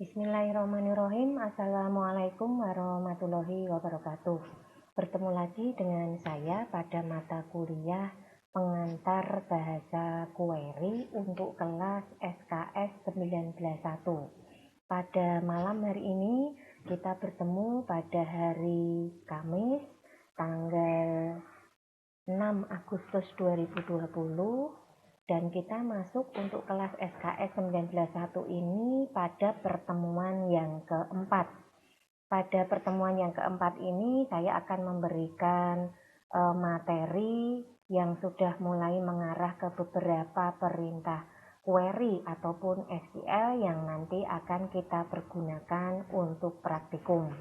Bismillahirrahmanirrahim. Assalamualaikum warahmatullahi wabarakatuh. Bertemu lagi dengan saya pada mata kuliah pengantar bahasa query untuk kelas SKS 191. Pada malam hari ini kita bertemu pada hari Kamis tanggal 6 Agustus 2020 dan kita masuk untuk kelas SKS 191 ini pada pertemuan yang keempat. Pada pertemuan yang keempat ini saya akan memberikan materi yang sudah mulai mengarah ke beberapa perintah query ataupun SQL yang nanti akan kita pergunakan untuk praktikum.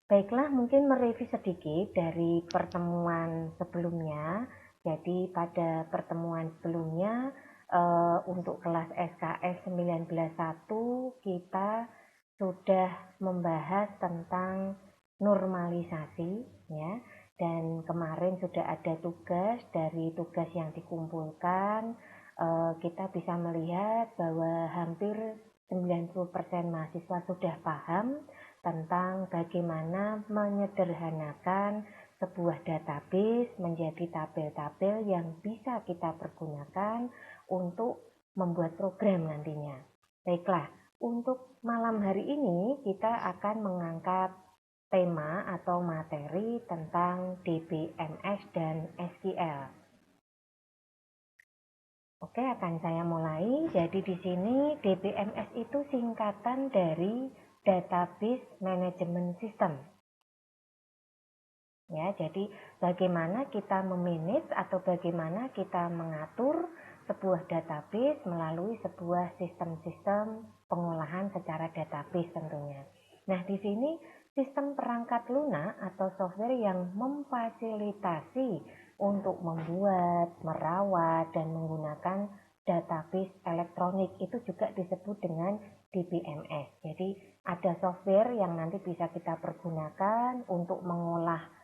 Baiklah, mungkin mereview sedikit dari pertemuan sebelumnya. Jadi pada pertemuan sebelumnya untuk kelas SKS 191 kita sudah membahas tentang normalisasi ya, dan kemarin sudah ada tugas. Dari tugas yang dikumpulkan kita bisa melihat bahwa hampir 90% mahasiswa sudah paham tentang bagaimana menyederhanakan sebuah database menjadi tabel-tabel yang bisa kita pergunakan untuk membuat program nantinya. Baiklah, untuk malam hari ini kita akan mengangkat tema atau materi tentang DBMS dan SQL. Oke, akan saya mulai. Jadi di sini DBMS itu singkatan dari Database Management System. Ya, jadi bagaimana kita memanage atau bagaimana kita mengatur sebuah database melalui sebuah sistem-sistem pengolahan secara database tentunya. Nah, di sini sistem perangkat lunak atau software yang memfasilitasi untuk membuat, merawat, dan menggunakan database elektronik itu juga disebut dengan DBMS. Jadi ada software yang nanti bisa kita pergunakan untuk mengolah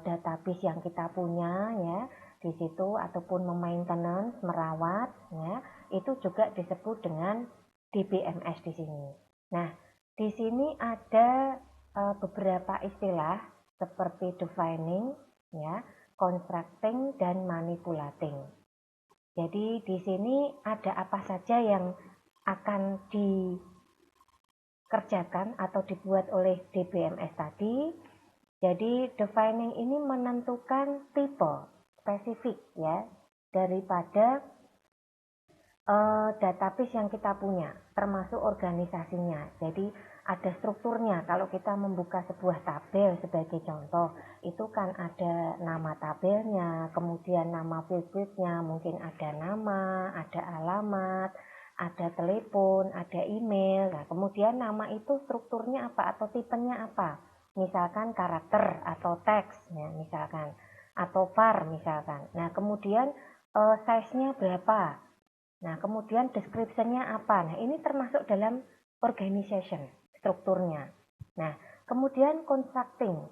database yang kita punya ya di situ, ataupun memaintenance, merawat ya, itu juga disebut dengan DBMS di sini. Nah, di sini ada beberapa istilah seperti defining ya, constructing, dan manipulating. Jadi di sini ada apa saja yang akan dikerjakan atau dibuat oleh DBMS tadi. Jadi defining ini menentukan tipe spesifik ya daripada database yang kita punya, termasuk organisasinya. Jadi ada strukturnya. Kalau kita membuka sebuah tabel sebagai contoh, itu kan ada nama tabelnya, kemudian nama field-fieldnya, mungkin ada nama, ada alamat, ada telepon, ada email. Nah, kemudian nama itu strukturnya apa atau tipenya apa? Misalkan karakter atau teks ya, misalkan, atau var misalkan. Nah, kemudian size-nya berapa? Nah, kemudian description-nya apa? Nah, ini termasuk dalam organization strukturnya. Nah, kemudian constructing,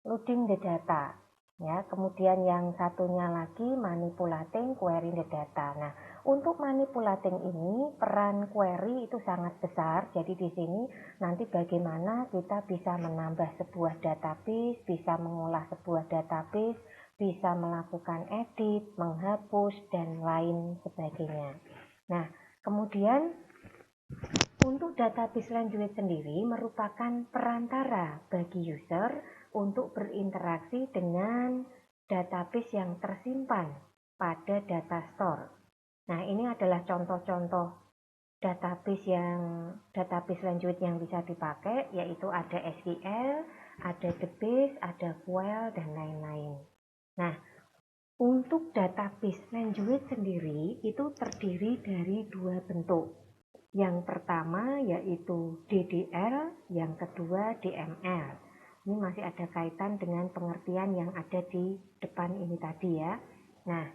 loading the data. Ya, kemudian yang satunya lagi manipulating, query the data. Nah, untuk manipulating ini peran query itu sangat besar. Jadi di sini nanti bagaimana kita bisa menambah sebuah database, bisa mengolah sebuah database, bisa melakukan edit, menghapus, dan lain sebagainya. Nah, kemudian untuk database language sendiri merupakan perantara bagi user untuk berinteraksi dengan database yang tersimpan pada data store. Nah, ini adalah contoh-contoh database language yang bisa dipakai, yaitu ada SQL, ada DBase, ada QL, dan lain-lain. Nah, untuk database language sendiri itu terdiri dari dua bentuk. Yang pertama yaitu DDL, yang kedua DML. Ini masih ada kaitan dengan pengertian yang ada di depan ini tadi ya. Nah,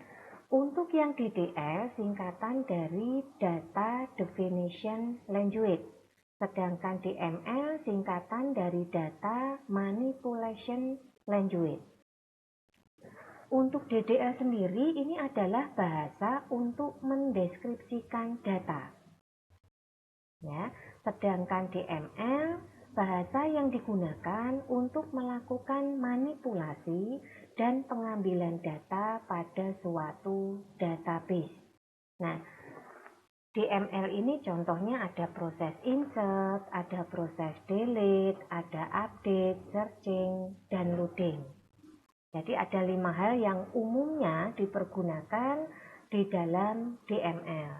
untuk yang DDL singkatan dari Data Definition Language. Sedangkan DML singkatan dari Data Manipulation Language. Untuk DDL sendiri ini adalah bahasa untuk mendeskripsikan data. Ya, sedangkan DML bahasa yang digunakan untuk melakukan manipulasi dan pengambilan data pada suatu database. Nah, DML ini contohnya ada proses insert, ada proses delete, ada update, searching, dan loading. Jadi ada 5 hal yang umumnya dipergunakan di dalam DML.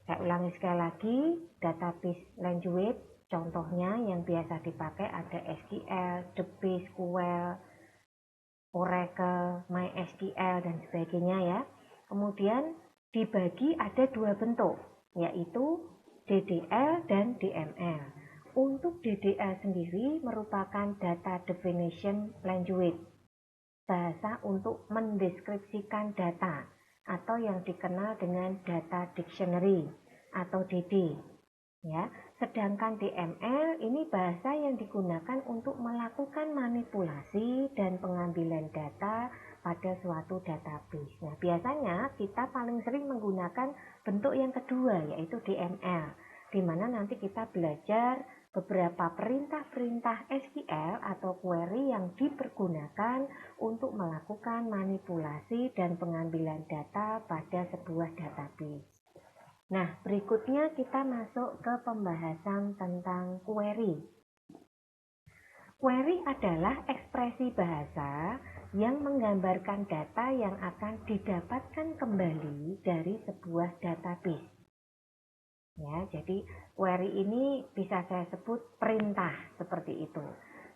Saya ulangi sekali lagi, database language, contohnya yang biasa dipakai ada SQL, DB, SQL, Oracle, MySQL, dan sebagainya ya. Kemudian dibagi ada 2 bentuk, yaitu DDL dan DML. Untuk DDL sendiri merupakan Data Definition Language, bahasa untuk mendeskripsikan data, atau yang dikenal dengan Data Dictionary atau DD. Ya, sedangkan DML ini bahasa yang digunakan untuk melakukan manipulasi dan pengambilan data pada suatu database. Nah, biasanya kita paling sering menggunakan bentuk yang kedua, yaitu DML, di mana nanti kita belajar beberapa perintah-perintah SQL atau query yang dipergunakan untuk melakukan manipulasi dan pengambilan data pada sebuah database. Nah, berikutnya kita masuk ke pembahasan tentang query. Query adalah ekspresi bahasa yang menggambarkan data yang akan didapatkan kembali dari sebuah database. Ya, jadi query ini bisa saya sebut perintah seperti itu.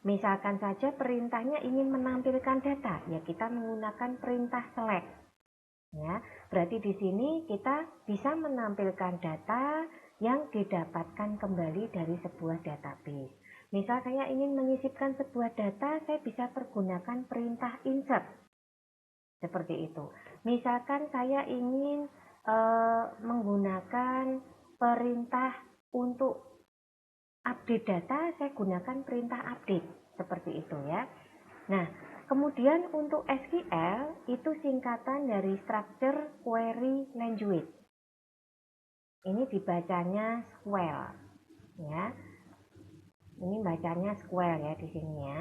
Misalkan saja perintahnya ingin menampilkan data, ya kita menggunakan perintah select. Ya, berarti di sini kita bisa menampilkan data yang didapatkan kembali dari sebuah database. Misal saya ingin menyisipkan sebuah data, saya bisa pergunakan perintah insert. Seperti itu. Misalkan saya ingin menggunakan perintah untuk update data, saya gunakan perintah update. Seperti itu ya. Nah, kemudian untuk SQL itu singkatan dari Structure Query Language. Ini dibacanya SQL ya. Ini bacanya SQL ya di sini ya.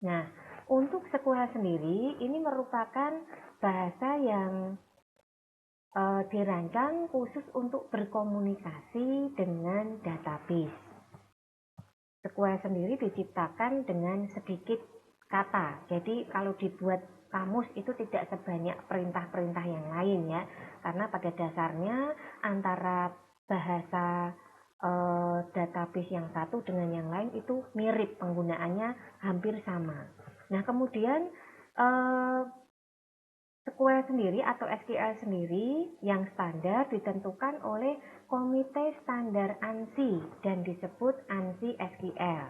Nah, untuk SQL sendiri ini merupakan bahasa yang dirancang khusus untuk berkomunikasi dengan database. SQL sendiri diciptakan dengan sedikit kata. Jadi kalau dibuat kamus itu tidak sebanyak perintah-perintah yang lain ya. Karena pada dasarnya antara bahasa database yang satu dengan yang lain itu mirip, penggunaannya hampir sama. Nah, kemudian SQL sendiri atau SQL sendiri yang standar ditentukan oleh Komite Standar ANSI dan disebut ANSI SQL.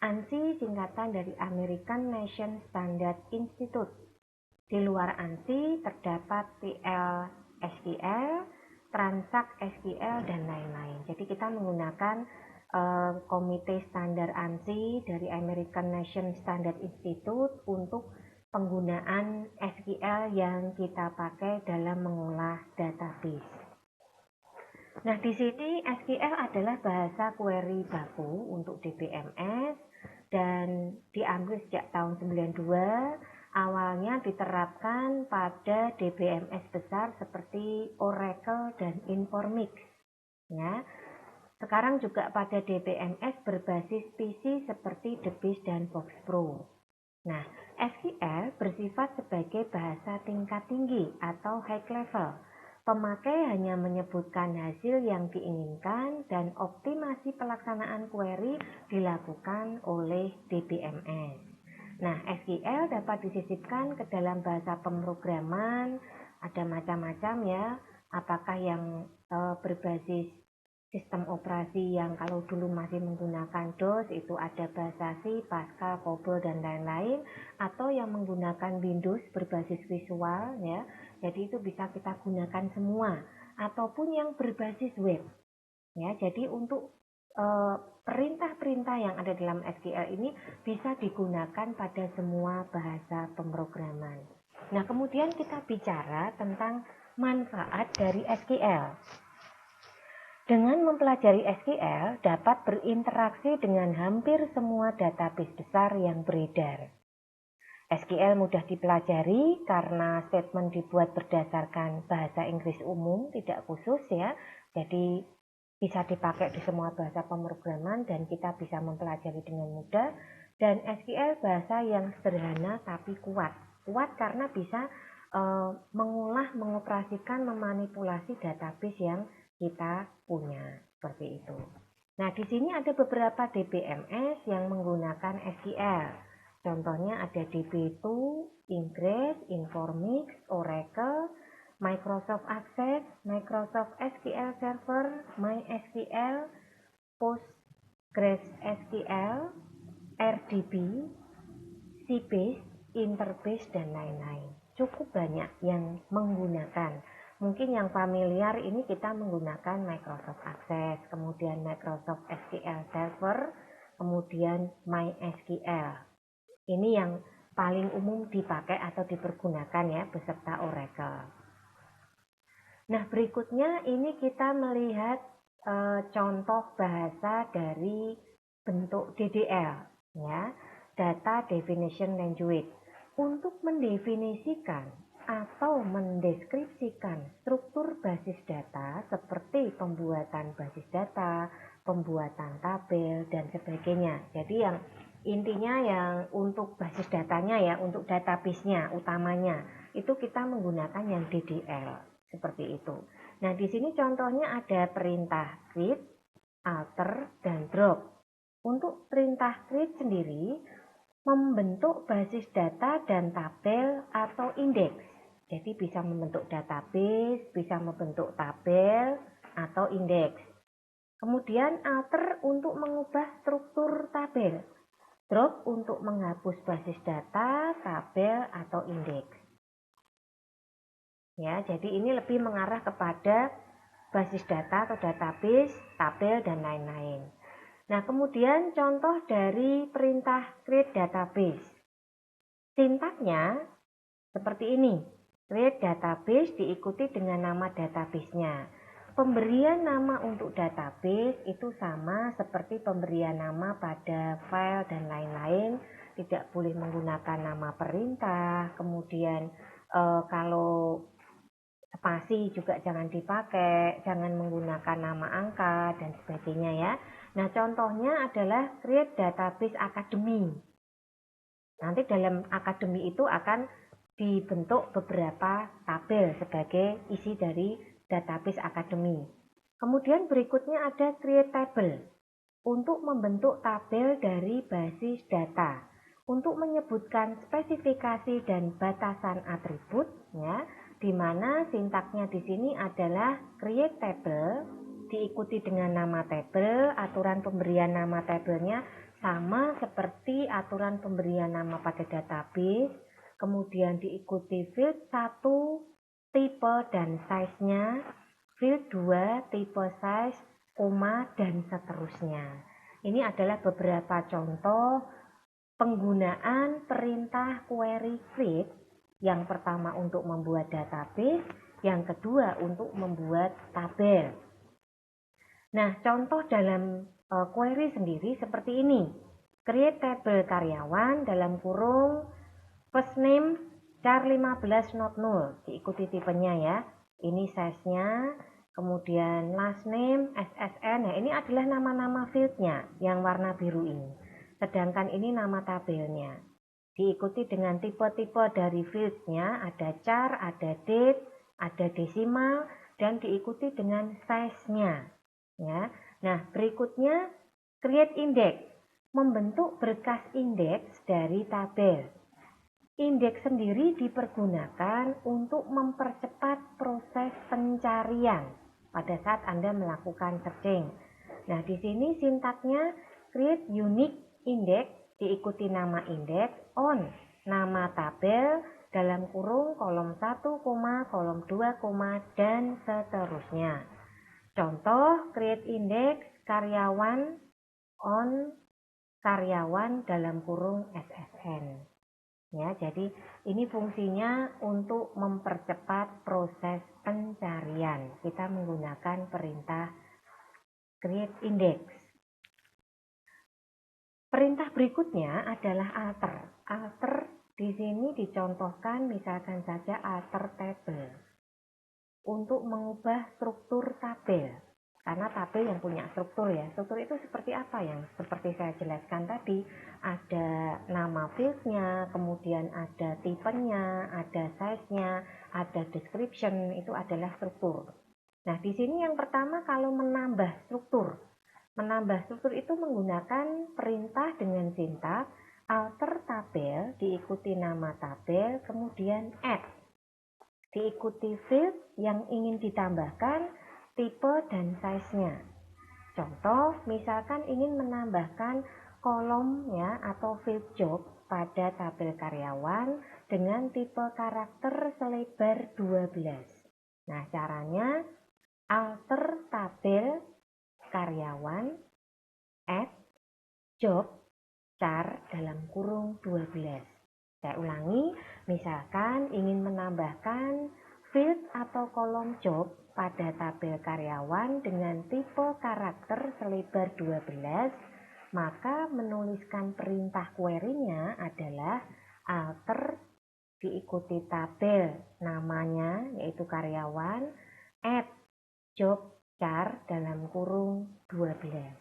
ANSI singkatan dari American Nation Standard Institute. Di luar ANSI terdapat PL SQL, Transact SQL, dan lain-lain. Jadi kita menggunakan Komite Standar ANSI dari American Nation Standard Institute untuk penggunaan SQL yang kita pakai dalam mengolah database. Nah, di sini SQL adalah bahasa query baku untuk DBMS dan diambil sejak tahun 92. Awalnya diterapkan pada DBMS besar seperti Oracle dan Informix. Ya. Sekarang juga pada DBMS berbasis PC seperti DBase dan FoxPro. Nah, SQL bersifat sebagai bahasa tingkat tinggi atau high level. Pemakai hanya menyebutkan hasil yang diinginkan dan optimasi pelaksanaan query dilakukan oleh DBMS. Nah, SQL dapat disisipkan ke dalam bahasa pemrograman, ada macam-macam ya. Apakah yang berbasis sistem operasi yang kalau dulu masih menggunakan DOS itu ada bahasa C, Pascal, COBOL, dan lain-lain, atau yang menggunakan Windows berbasis visual ya. Jadi itu bisa kita gunakan semua, ataupun yang berbasis web. Ya, jadi untuk perintah-perintah yang ada dalam SQL ini bisa digunakan pada semua bahasa pemrograman. Nah, kemudian kita bicara tentang manfaat dari SQL. Dengan mempelajari SQL dapat berinteraksi dengan hampir semua database besar yang beredar. SQL mudah dipelajari karena statement dibuat berdasarkan bahasa Inggris umum, tidak khusus ya. Jadi bisa dipakai di semua bahasa pemrograman dan kita bisa mempelajari dengan mudah. Dan SQL bahasa yang sederhana tapi kuat. Kuat karena bisa mengolah, mengoperasikan, memanipulasi database yang kita punya, seperti itu. Nah, di sini ada beberapa DBMS yang menggunakan SQL. Contohnya ada DB2, Ingress, Informix, Oracle, Microsoft Access, Microsoft SQL Server, MySQL, PostgreSQL, RDB, Sybase, Interbase, dan lain-lain. Cukup banyak yang menggunakan. Mungkin yang familiar ini kita menggunakan Microsoft Access, kemudian Microsoft SQL Server, kemudian MySQL. Ini yang paling umum dipakai atau dipergunakan ya, beserta Oracle. Nah, berikutnya ini kita melihat contoh bahasa dari bentuk DDL, ya, Data Definition Language. Untuk mendefinisikan atau mendeskripsikan struktur basis data seperti pembuatan basis data, pembuatan tabel, dan sebagainya. Jadi yang intinya yang untuk basis datanya ya, untuk database-nya utamanya, itu kita menggunakan yang DDL, seperti itu. Nah, di sini contohnya ada perintah create, alter, dan drop. Untuk perintah create sendiri, membentuk basis data dan tabel atau indeks. Jadi bisa membentuk database, bisa membentuk tabel atau indeks. Kemudian alter untuk mengubah struktur tabel. Drop untuk menghapus basis data, tabel, atau indeks. Ya, jadi ini lebih mengarah kepada basis data atau database, tabel, dan lain-lain. Nah, kemudian contoh dari perintah create database. Sintaknya seperti ini. Create database diikuti dengan nama database-nya. Pemberian nama untuk database itu sama seperti pemberian nama pada file dan lain-lain. Tidak boleh menggunakan nama perintah. Kemudian kalau spasi juga jangan dipakai, jangan menggunakan nama angka dan sebagainya ya. Nah, contohnya adalah create database academy. Nanti dalam academy itu akan dibentuk beberapa tabel sebagai isi dari database academy. Kemudian berikutnya ada create table untuk membentuk tabel dari basis data. Untuk menyebutkan spesifikasi dan batasan atribut, ya, di mana sintaknya di sini adalah create table diikuti dengan nama tabel. Aturan pemberian nama tabelnya sama seperti aturan pemberian nama pada database. Kemudian diikuti field 1, tipe dan size-nya, field 2, tipe, size, koma, dan seterusnya. Ini adalah beberapa contoh penggunaan perintah query create. Yang pertama untuk membuat database, yang kedua untuk membuat tabel. Nah, contoh dalam query sendiri seperti ini. Create table karyawan dalam kurung first name char 15 not null. Diikuti tipenya ya. Ini size-nya. Kemudian last name, SSN. Nah, ini adalah nama-nama field-nya yang warna biru ini. Sedangkan ini nama tabelnya. Diikuti dengan tipe-tipe dari field-nya. Ada char, ada date, ada desimal, dan diikuti dengan size-nya. Ya. Nah, berikutnya create index, membentuk berkas indeks dari tabel. Indeks sendiri dipergunakan untuk mempercepat proses pencarian pada saat Anda melakukan searching. Nah, di sini sintaknya create unique index diikuti nama indeks on nama tabel dalam kurung kolom 1, kolom 2, dan seterusnya. Contoh create index karyawan on karyawan dalam kurung SSN. Ya, jadi ini fungsinya untuk mempercepat proses pencarian. Kita menggunakan perintah create index. Perintah berikutnya adalah alter. Alter di sini dicontohkan misalkan saja alter table untuk mengubah struktur tabel. Karena tabel yang punya struktur ya. Struktur itu seperti apa yang seperti saya jelaskan tadi, ada nama fieldnya, kemudian ada tipenya, ada size-nya, ada description, itu adalah struktur. Nah, di sini yang pertama kalau menambah struktur. Menambah struktur itu menggunakan perintah dengan sintaks alter tabel diikuti nama tabel, kemudian add. Diikuti field yang ingin ditambahkan, tipe dan size-nya. Contoh, misalkan ingin menambahkan kolom ya atau field job pada tabel karyawan dengan tipe karakter selebar 12. Nah, caranya alter tabel karyawan add job char dalam kurung 12. Saya ulangi, misalkan ingin menambahkan field atau kolom job pada tabel karyawan dengan tipe karakter selebar 12, maka menuliskan perintah query-nya adalah alter diikuti tabel namanya yaitu karyawan add job char dalam kurung 12.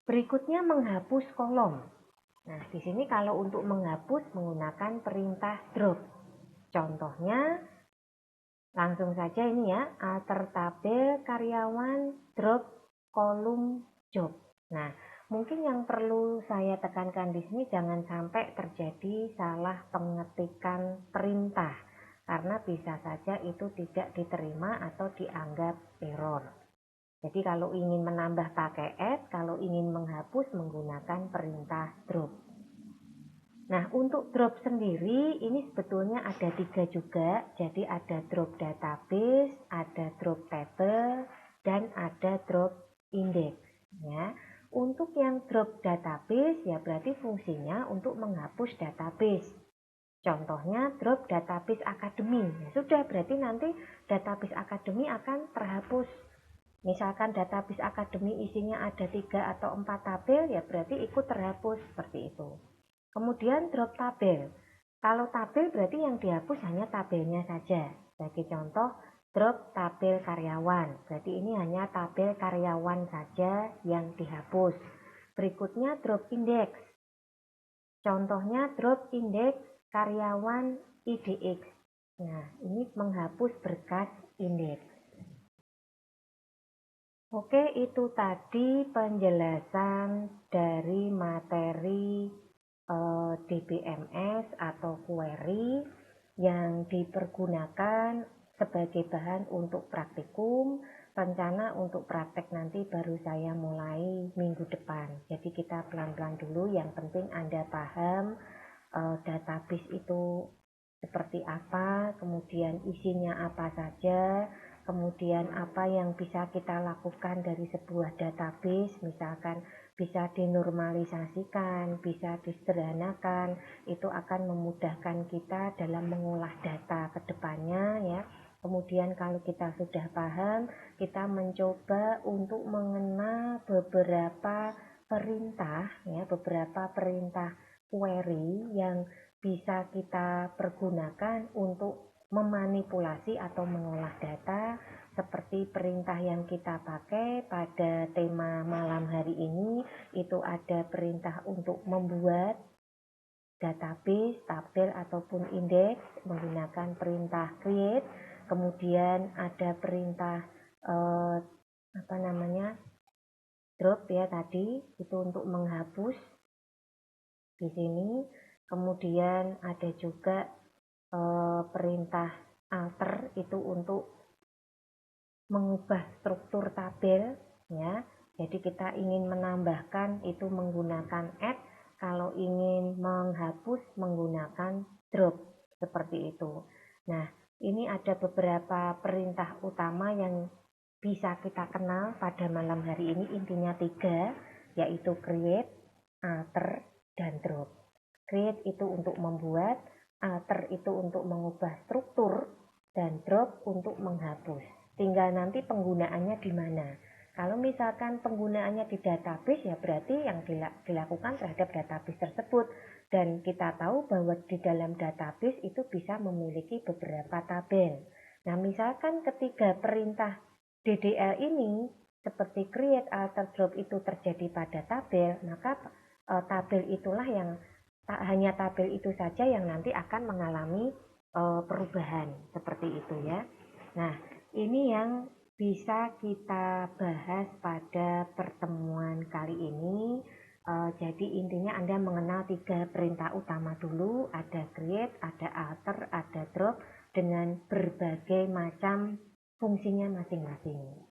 Berikutnya menghapus kolom. Nah, di sini kalau untuk menghapus menggunakan perintah drop. Contohnya langsung saja ini ya, alter tabel karyawan drop kolom job. Nah, mungkin yang perlu saya tekankan di sini jangan sampai terjadi salah pengetikan perintah karena bisa saja itu tidak diterima atau dianggap error. Jadi kalau ingin menambah pakai add, kalau ingin menghapus menggunakan perintah drop. Nah, untuk drop sendiri ini sebetulnya ada 3 juga. Jadi ada drop database, ada drop table, dan ada drop index. Ya. Untuk yang drop database ya berarti fungsinya untuk menghapus database. Contohnya drop database akademi. Ya, sudah berarti nanti database akademi akan terhapus. Misalkan database akademi isinya ada 3 atau 4 tabel, ya berarti ikut terhapus seperti itu. Kemudian drop tabel. Kalau tabel berarti yang dihapus hanya tabelnya saja. Sebagai contoh, drop tabel karyawan. Berarti ini hanya tabel karyawan saja yang dihapus. Berikutnya drop index. Contohnya drop index karyawan IDX. Nah, ini menghapus berkas indeks. Oke, itu tadi penjelasan dari materi DBMS atau query yang dipergunakan sebagai bahan untuk praktikum. Rencana untuk praktek nanti baru saya mulai minggu depan. Jadi kita pelan-pelan dulu, yang penting Anda paham database itu seperti apa, kemudian isinya apa saja, kemudian apa yang bisa kita lakukan dari sebuah database, misalkan bisa dinormalisasikan, bisa disederhanakan, itu akan memudahkan kita dalam mengolah data ke depannya ya. Kemudian kalau kita sudah paham, kita mencoba untuk mengenal beberapa perintah ya, beberapa perintah query yang bisa kita pergunakan untuk memanipulasi atau mengolah data, seperti perintah yang kita pakai pada tema malam hari ini. Itu ada perintah untuk membuat database, tabel ataupun indeks menggunakan perintah create. Kemudian ada perintah drop ya tadi, itu untuk menghapus di sini. Kemudian ada juga perintah alter, itu untuk mengubah struktur tabel ya. Jadi kita ingin menambahkan itu menggunakan add, kalau ingin menghapus menggunakan drop, seperti itu. Nah, ini ada beberapa perintah utama yang bisa kita kenal pada malam hari ini, intinya 3, yaitu create, alter, dan drop. Create itu untuk membuat, alter itu untuk mengubah struktur, dan drop untuk menghapus. tinggal nanti penggunaannya di mana. Kalau misalkan penggunaannya di database, ya berarti yang dilakukan terhadap database tersebut. Dan kita tahu bahwa di dalam database itu bisa memiliki beberapa tabel. Nah, misalkan ketiga perintah DDL ini seperti create, alter, drop itu terjadi pada tabel, maka tabel itulah yang hanya tabel itu saja yang nanti akan mengalami perubahan seperti itu ya. Nah, ini yang bisa kita bahas pada pertemuan kali ini. Jadi intinya Anda mengenal 3 perintah utama dulu, ada create, ada alter, ada drop dengan berbagai macam fungsinya masing-masing.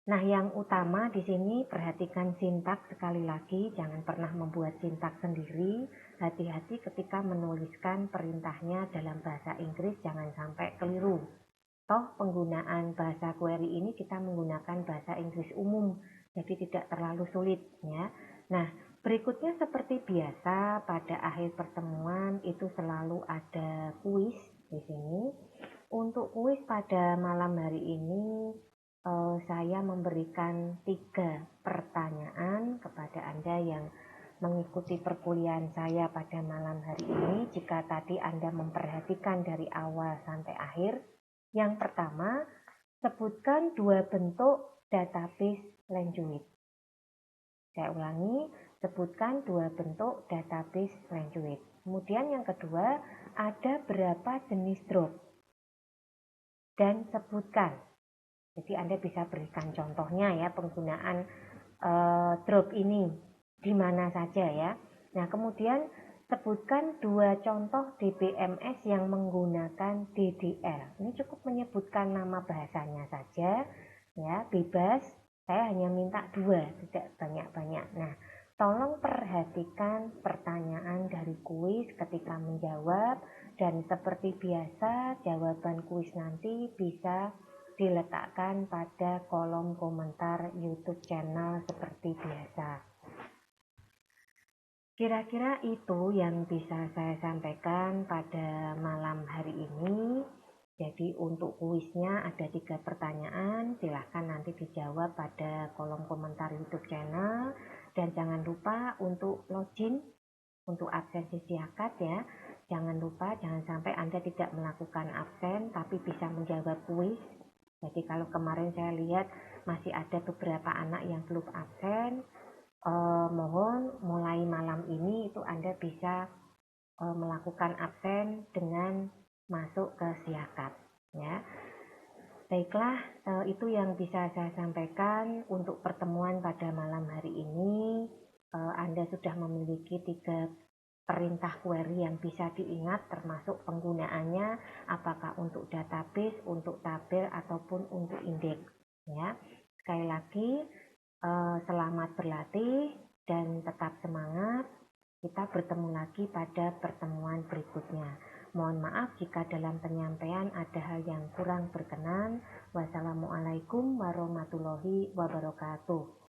Nah, yang utama di sini perhatikan sintaks sekali lagi, jangan pernah membuat sintaks sendiri. Hati-hati ketika menuliskan perintahnya dalam bahasa Inggris, jangan sampai keliru. Toh penggunaan bahasa query ini kita menggunakan bahasa Inggris umum, jadi tidak terlalu sulit ya. Nah, berikutnya seperti biasa pada akhir pertemuan itu selalu ada kuis di sini. Untuk kuis pada malam hari ini saya memberikan 3 pertanyaan kepada Anda yang mengikuti perkuliahan saya pada malam hari ini. Jika tadi Anda memperhatikan dari awal sampai akhir, yang pertama, sebutkan 2 bentuk database language. Saya ulangi, sebutkan 2 bentuk database language. Kemudian yang kedua, ada berapa jenis drop? Dan sebutkan. Jadi Anda bisa berikan contohnya ya penggunaan drop ini di mana saja ya. Nah, kemudian sebutkan 2 contoh DBMS yang menggunakan DDL. Ini cukup menyebutkan nama bahasanya saja ya, bebas. Saya hanya minta 2, tidak banyak-banyak. Nah, tolong perhatikan pertanyaan dari kuis ketika menjawab, dan seperti biasa jawaban kuis nanti bisa diletakkan pada kolom komentar YouTube channel seperti biasa. Kira-kira itu yang bisa saya sampaikan pada malam hari ini. Jadi untuk kuisnya ada 3 pertanyaan, silahkan nanti dijawab pada kolom komentar YouTube channel. Dan jangan lupa untuk login, untuk absen sisi akad ya. Jangan lupa, jangan sampai Anda tidak melakukan absen tapi bisa menjawab kuis. Jadi kalau kemarin saya lihat masih ada beberapa anak yang belum absen, mohon mulai malam ini itu Anda bisa melakukan absen dengan masuk ke siakat ya. Baiklah, itu yang bisa saya sampaikan untuk pertemuan pada malam hari ini. Anda sudah memiliki 3 perintah query yang bisa diingat, termasuk penggunaannya apakah untuk database, untuk tabel ataupun untuk indeks ya. Sekali lagi selamat berlatih dan tetap semangat. Kita bertemu lagi pada pertemuan berikutnya. Mohon maaf jika dalam penyampaian ada hal yang kurang berkenan. Wassalamualaikum warahmatullahi wabarakatuh.